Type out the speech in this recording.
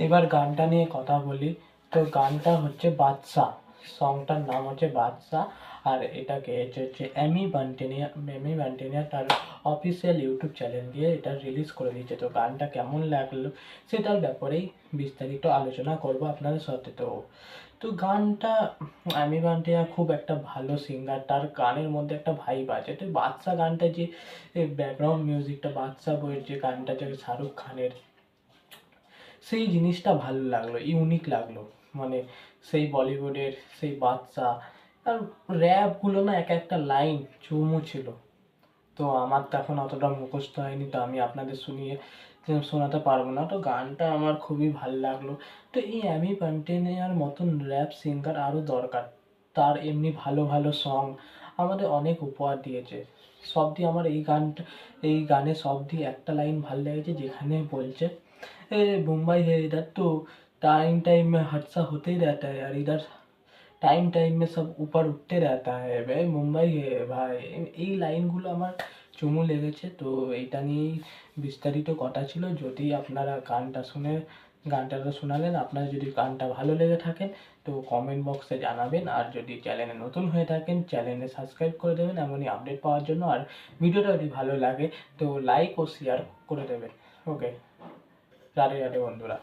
এবার গানটা নিয়ে কথা বলি। তো গানটা হচ্ছে বাদশা, সংটার নাম হচ্ছে বাদশা। আর এটা গেয়েছে হচ্ছে এমি বান্টেনিয়া তার অফিসিয়াল ইউটিউব চ্যানেল দিয়ে এটা রিলিজ করে দিয়েছে। তো গানটা কেমন লাগলো সেটার ব্যাপারেই বিস্তারিত আলোচনা করবো আপনাদের সাথে। তো গানটা, এমি বান্টিয়া খুব একটা ভালো সিঙ্গার, তার গানের মধ্যে একটা ভাইব আছে। তো বাদশা গানটা যে ব্যাকগ্রাউন্ড মিউজিকটা, বাদশা বইয়ের যে গানটা যে শাহরুখ খানের, সেই জিনিসটা ভালো লাগলো, ইউনিক লাগলো। মানে সেই বলিউডের সেই বাদশা, আর র্যাপগুলো না এক একটা লাইন চুমু ছিল। তো আমার তো এখন অতটা মুখস্থ হয়নি, তো আমি আপনাদের শোনাতে পারবো না। তো গানটা আমার খুবই ভালো লাগলো। তো এই অ্যামি পান্টেনিয়ার মতন র্যাপ সিঙ্গার আরও দরকার। তার এমনি ভালো ভালো সং আমাদের অনেক উপহার দিয়েছে। সব দিয়ে আমার এই গানে সব দিয়ে একটা লাইন ভালো লেগেছে, যেখানে বলছে मुंबई है इधर तो टाइम टाइम में हादसा होते ही रहता है यार, इधर টাইম টাইম में सब ऊपर उठते रहता है भाई, মুম্বাই হে ভাই। এই লাইনগুলো আমার চুমু লেগেছে। তো এইটা নিয়েই বিস্তারিত কথা ছিল। যদি আপনারা গানটা তো শোনালেন, আপনারা যদি গানটা ভালো লেগে থাকেন তো কমেন্ট বক্সে জানাবেন। আর যদি চ্যানেলে নতুন হয়ে থাকেন চ্যানেলে সাবস্ক্রাইব করে দেবেন এমনই আপডেট পাওয়ার জন্য। আর ভিডিওটা যদি ভালো লাগে তো লাইক ও শেয়ার করে দেবেন। ওকে, রাধে রাধে বন্ধুরা।